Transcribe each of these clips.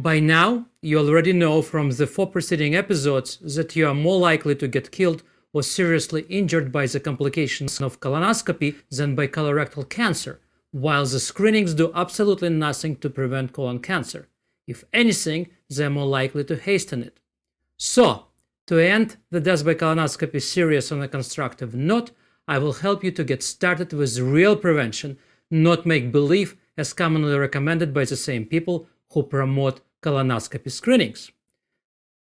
By now, you already know from the 4 preceding episodes that you are more likely to get killed or seriously injured by the complications of colonoscopy than by colorectal cancer, while the screenings do absolutely nothing to prevent colon cancer. If anything, they are more likely to hasten it. So, to end the death by colonoscopy series on a constructive note, I will help you to get started with real prevention, not make-believe as commonly recommended by the same people who promote colonoscopy screenings.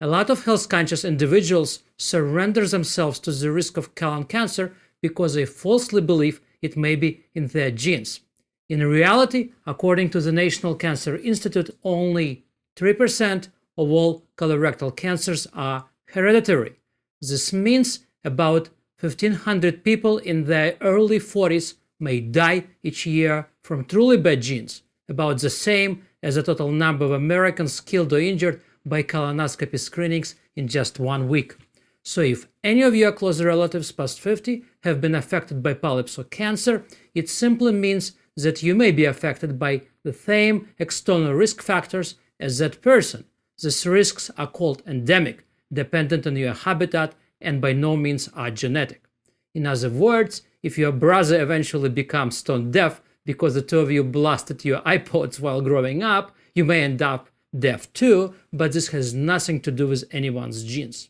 A lot of health-conscious individuals surrender themselves to the risk of colon cancer because they falsely believe it may be in their genes. In reality, according to the National Cancer Institute, only 3% of all colorectal cancers are hereditary. This means about 1,500 people in their early 40s may die each year from truly bad genes, about the same as the total number of Americans killed or injured by colonoscopy screenings in just 1 week. So if any of your close relatives past 50 have been affected by polyps or cancer, it simply means that you may be affected by the same external risk factors as that person. These risks are called endemic, dependent on your habitat, and by no means are genetic. In other words, if your brother eventually becomes stone deaf because the two of you blasted your iPods while growing up, you may end up deaf too, but this has nothing to do with anyone's genes.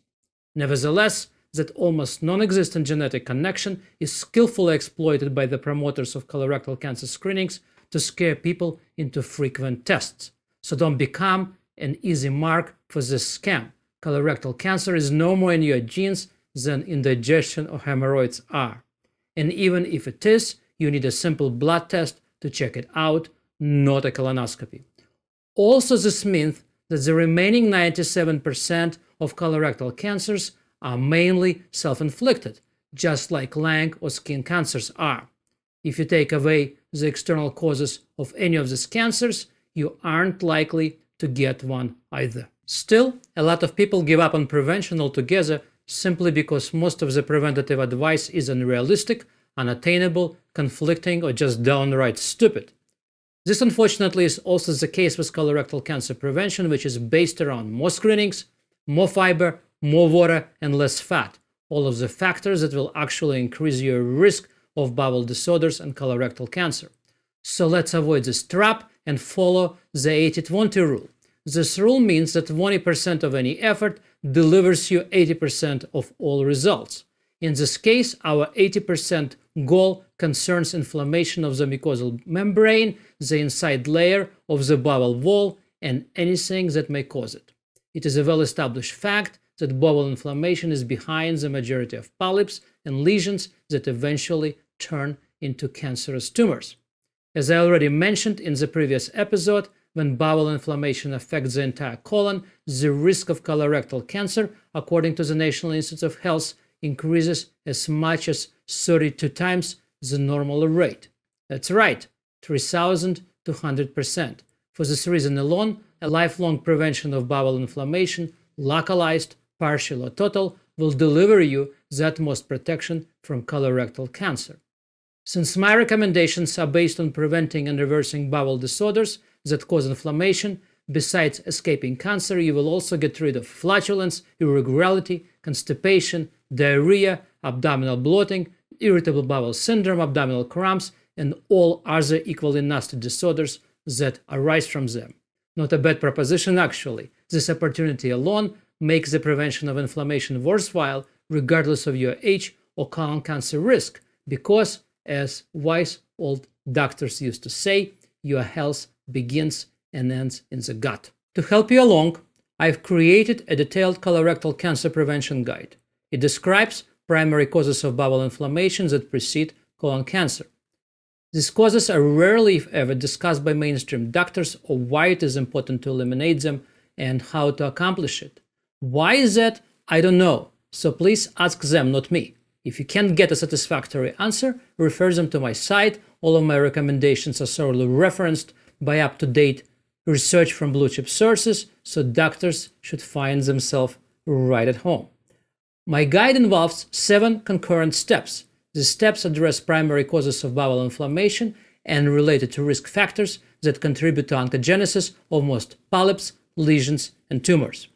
Nevertheless, that almost non-existent genetic connection is skillfully exploited by the promoters of colorectal cancer screenings to scare people into frequent tests. So don't become an easy mark for this scam. Colorectal cancer is no more in your genes than indigestion or hemorrhoids are. And even if it is, you need a simple blood test to check it out, not a colonoscopy. Also, this means that the remaining 97% of colorectal cancers are mainly self-inflicted, just like lung or skin cancers are. If you take away the external causes of any of these cancers, you aren't likely to get one either. Still, a lot of people give up on prevention altogether simply because most of the preventative advice is unrealistic, unattainable, conflicting, or just downright stupid. This unfortunately is also the case with colorectal cancer prevention, which is based around more screenings, more fiber, more water, and less fat, all of the factors that will actually increase your risk of bowel disorders and colorectal cancer. So let's avoid this trap and follow the 80-20 rule. This rule means that 20% of any effort delivers you 80% of all results. In this case, our 80% goal concerns inflammation of the mucosal membrane, the inside layer of the bowel wall, and anything that may cause it. It is a well-established fact that bowel inflammation is behind the majority of polyps and lesions that eventually turn into cancerous tumors. As I already mentioned in the previous episode, when bowel inflammation affects the entire colon, the risk of colorectal cancer, according to the National Institute of Health, increases as much as 32 times the normal rate. That's right, 3,000 to 100%. For this reason alone, a lifelong prevention of bowel inflammation, localized, partial or total, will deliver you the utmost protection from colorectal cancer. Since my recommendations are based on preventing and reversing bowel disorders that cause inflammation, besides escaping cancer, you will also get rid of flatulence, irregularity, constipation, diarrhea, abdominal bloating, irritable bowel syndrome, abdominal cramps, and all other equally nasty disorders that arise from them. Not a bad proposition, actually. This opportunity alone makes the prevention of inflammation worthwhile, regardless of your age or colon cancer risk, because, as wise old doctors used to say, your health begins and ends in the gut. To help you along, I've created a detailed colorectal cancer prevention guide. It describes primary causes of bowel inflammation that precede colon cancer. These causes are rarely, if ever, discussed by mainstream doctors, or why it is important to eliminate them and how to accomplish it. Why is that? I don't know. So please ask them, not me. If you can't get a satisfactory answer, refer them to my site. All of my recommendations are thoroughly referenced by up-to-date research from blue-chip sources, so doctors should find themselves right at home. My guide involves 7 concurrent steps. These steps address primary causes of bowel inflammation and related to risk factors that contribute to oncogenesis of most polyps, lesions, and tumors.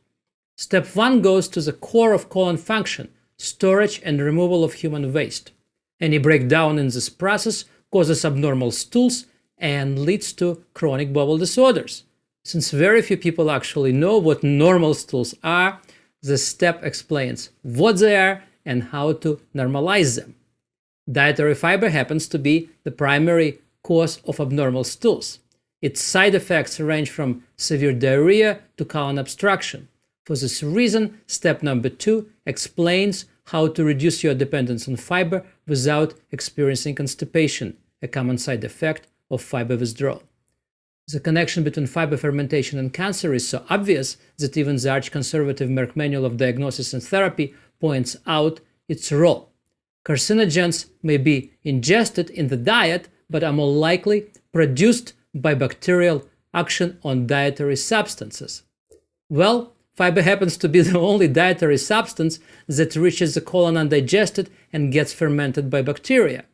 Step 1 goes to the core of colon function, storage and removal of human waste. Any breakdown in this process causes abnormal stools and leads to chronic bowel disorders. Since very few people actually know what normal stools are, this step explains what they are and how to normalize them. Dietary fiber happens to be the primary cause of abnormal stools. Its side effects range from severe diarrhea to colon obstruction. For this reason, step number 2 explains how to reduce your dependence on fiber without experiencing constipation, a common side effect of fiber withdrawal. The connection between fiber fermentation and cancer is so obvious that even the arch-conservative Merck Manual of Diagnosis and Therapy points out its role. Carcinogens may be ingested in the diet, but are more likely produced by bacterial action on dietary substances. Well, fiber happens to be the only dietary substance that reaches the colon undigested and gets fermented by bacteria.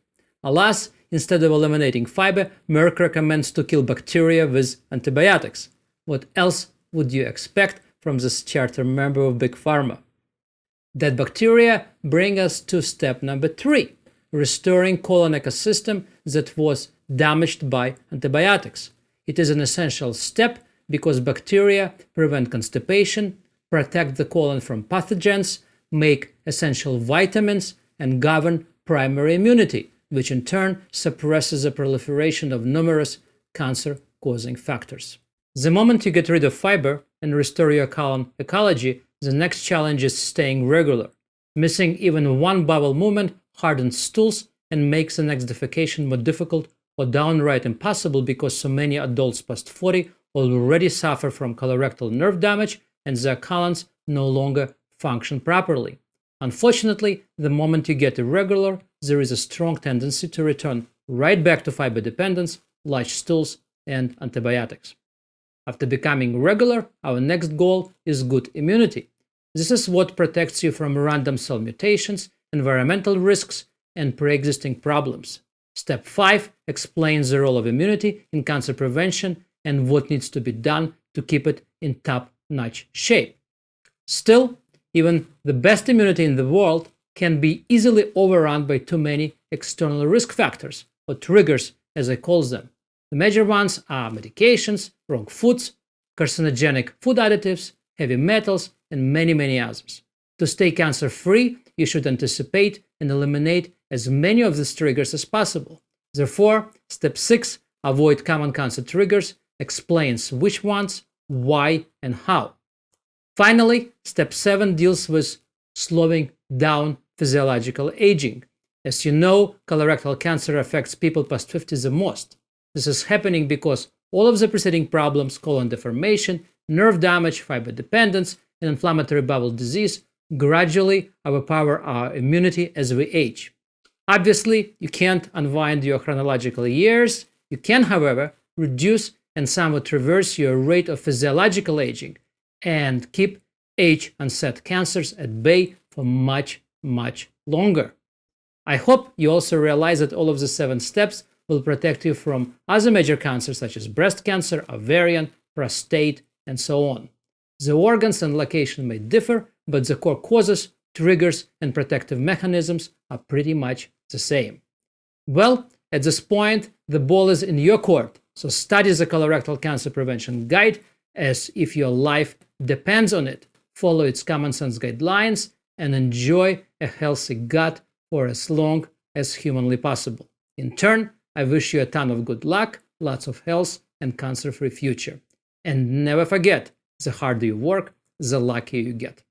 Alas, instead of eliminating fiber, Merck recommends to kill bacteria with antibiotics. What else would you expect from this charter member of Big Pharma? That bacteria bring us to step number 3, restoring colon ecosystem that was damaged by antibiotics. It is an essential step because bacteria prevent constipation, protect the colon from pathogens, make essential vitamins, and govern primary immunity, which in turn suppresses the proliferation of numerous cancer-causing factors. The moment you get rid of fiber and restore your colon ecology, the next challenge is staying regular. Missing even one bowel movement hardens stools and makes the next defecation more difficult or downright impossible because so many adults past 40 already suffer from colorectal nerve damage and their colons no longer function properly. Unfortunately, the moment you get irregular, there is a strong tendency to return right back to fiber dependence, large stools, and antibiotics. After becoming regular, our next goal is good immunity. This is what protects you from random cell mutations, environmental risks, and pre-existing problems. Step 5 explains the role of immunity in cancer prevention and what needs to be done to keep it in top-notch shape. Still, even the best immunity in the world can be easily overrun by too many external risk factors, or triggers as I call them. The major ones are medications, wrong foods, carcinogenic food additives, heavy metals, and many others. To stay cancer-free, you should anticipate and eliminate as many of these triggers as possible. Therefore, step 6, avoid common cancer triggers, explains which ones, why, and how. Finally, step 7 deals with slowing down physiological aging. As you know, colorectal cancer affects people past 50 the most. This is happening because all of the preceding problems, colon deformation, nerve damage, fiber dependence, and inflammatory bowel disease, gradually overpower our immunity as we age. Obviously, you can't unwind your chronological years. You can, however, reduce and somewhat reverse your rate of physiological aging and keep age-onset cancers at bay for much longer. I hope you also realize that all of the 7 steps will protect you from other major cancers such as breast cancer, ovarian, prostate, and so on. The organs and location may differ, but the core causes, triggers, and protective mechanisms are pretty much the same. Well, at this point, the ball is in your court, so study the Colorectal Cancer Prevention Guide as if your life depends on it. Follow its common sense guidelines and enjoy a healthy gut for as long as humanly possible. In turn, I wish you a ton of good luck, lots of health, and cancer-free future. And never forget, the harder you work, the luckier you get.